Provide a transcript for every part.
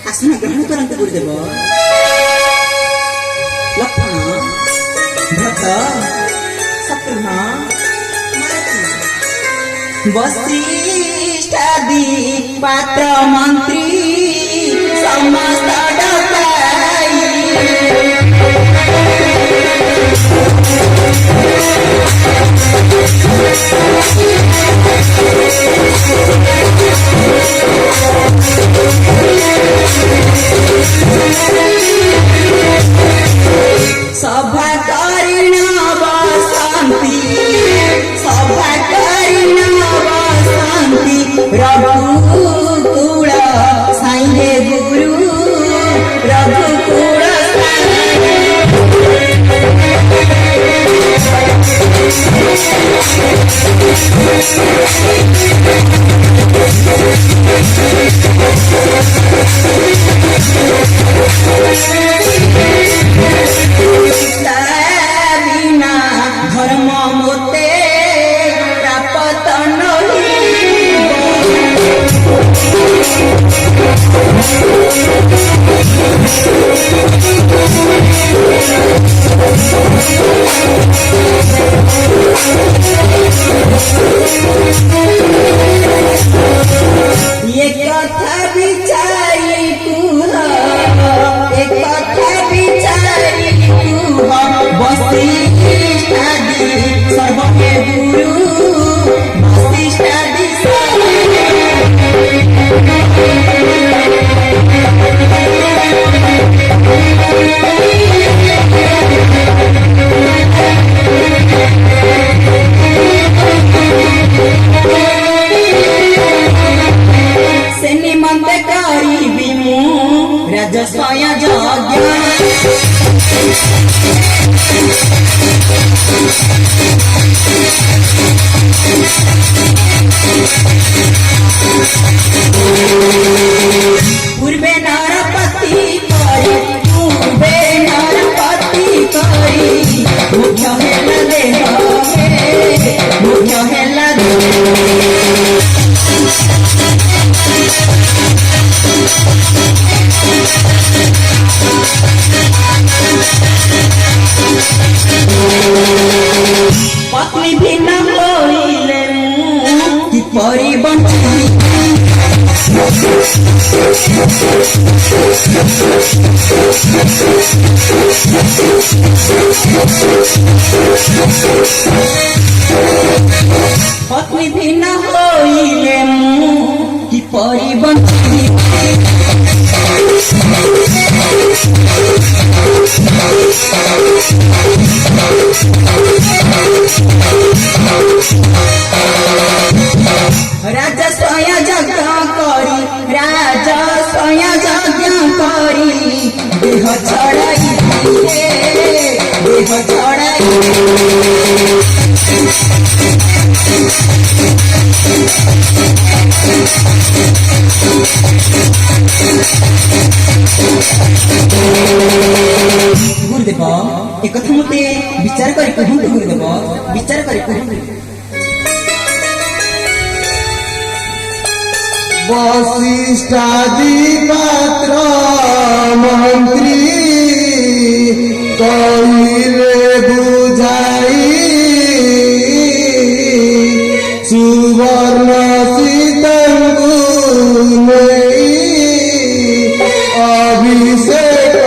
आसन ग्रहण करते गुरुदेव। लक्ष्मण भरत शत्रुघ्न वशिष्ठादि पात्र मंत्री समस्त सभा करिण बसंती रघुकुल साईं गुरु रघुकुल धर्म मोते प्राप्त ये कथा विचारी कुह एक कथा विचारी कुह वशिष्ठादि सर्वके गुरु वशिष्ठादि से निमंत करी राजस्वय यज्ञ पूर्वे नरपति करी पूर्वे नरपति करी मुख्य हेला देह मुख्य हेला पत्नी भिन्न होइले कि परिबंधी पत्नी भिन्न होइले कि परिबंधी राजा स्वयं यज्ञ करी राजा स्वयं यज्ञ करी देह छड़ाई देह छड़ाई गुरुदेव एक कथा मते विचार करी कहूँ गुरुदेव विचार करी कहूँ वशिष्ठादि पात्र मंत्री कहिले बुझाई सुवर्ण सीतंगु अभिषेक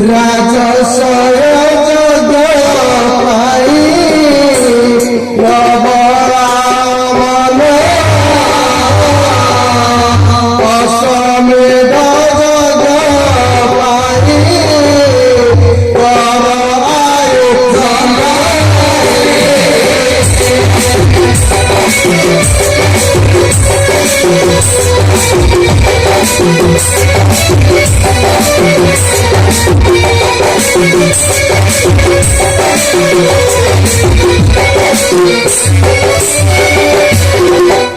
राजस्व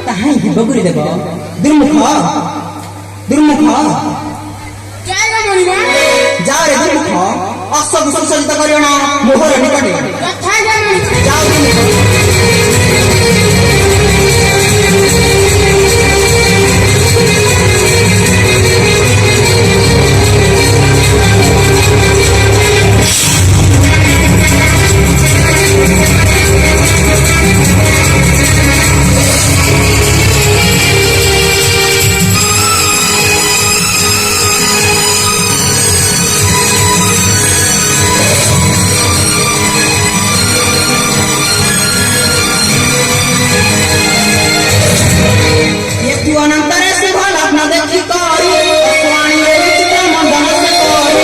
ତାହା ହିଁ ହେବ ଗୁରୁଦେବ। ଦୁର୍ମୁଖ ଦୁର୍ମୁଖ ଯାଅ ରେ ଦୁର୍ମୁଖ, ଅଶ୍ୱକୁ ସୁସଜ୍ଜିତ କରିବ ନା ମୋହର ନିକଟରେ। ଯାଅ ଦୁର୍ମୁଖ। ଅନନ୍ତରେ ଶୁଭ ଲଗ୍ନ ଦେଖି କରି ସ୍ୱାମୀରେ ବିଚିତ୍ର ମଣ୍ଡନ ସେ କରି।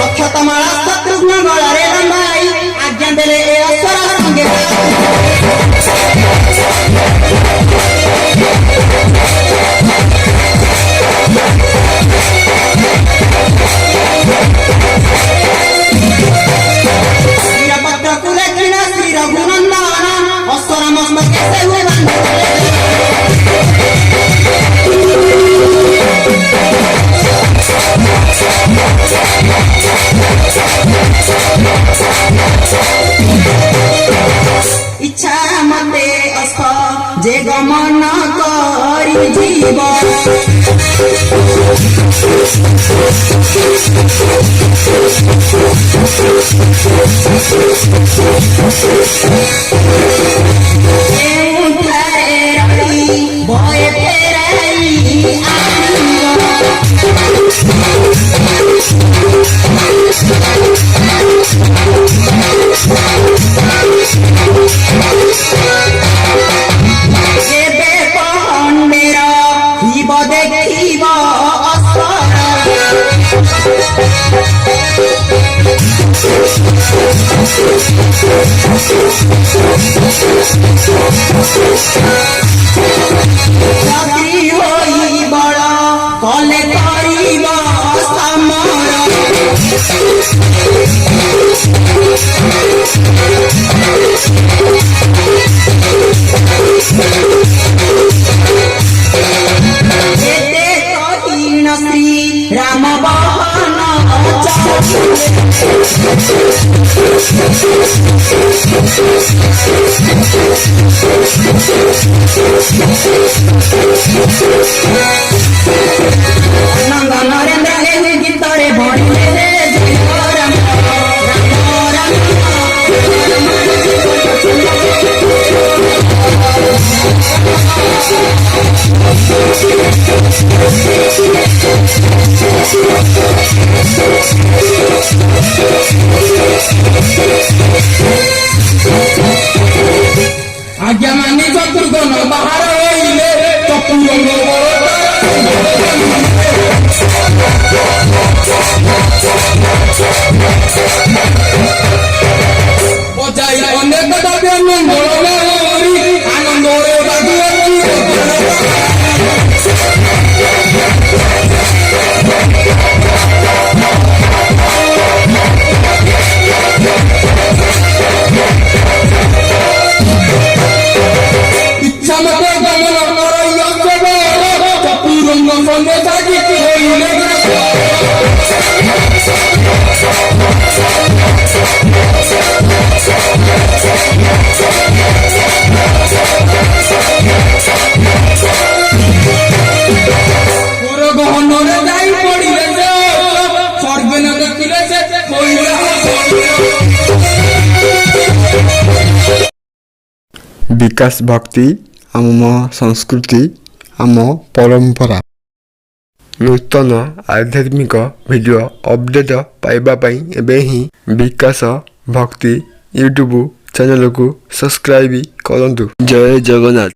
ଅକ୍ଷତମାଳା ଶତ୍ରୁଘ୍ନ ଗଳାରେ ଲମ୍ବାଇ ଆଜ୍ଞା ଦେଲେ ଏ ଅଶ୍ୱର ସଙ୍ଗେ କ୍ଷୀରପତ୍ରକୁ ଲେଖିଲ ଶ୍ରୀ ରଘୁନନ୍ଦନ ଅଶ୍ୱର ମସ୍ତକେ ସେ ହୁଏ ইচ্ছা মতে অস্ত যে গমন করি জীব বয়ে ফেরাই যেবে পণ্ডের হিব দেখিব চাকরি হই বড় কলে করিব সমর যেতে কহিন শ্রী রাম বহন ନନ୍ଦ ନରେନ୍ଦ୍ର ଏହି ଗୀତରେ ବଣିଲେ आज्ञा मानी शत्रुघ्न बाहर होइले चतुरंग बजाई अनेक दाव्य मंगल आनंद इच्छा मते गमन करैया चतुरंग संगे जागी होइले गहनरे जाई पड़िले स्वर्ग न देखिले से होइले विकास भक्ति आम संस्कृति आम परंपरा नूतन आध्यात्मिक वीडियो अपडेट पाइबा पई एबे ही विकास भक्ति यूट्यूब चैनल को सब्सक्राइब करंतु। जय जगन्नाथ।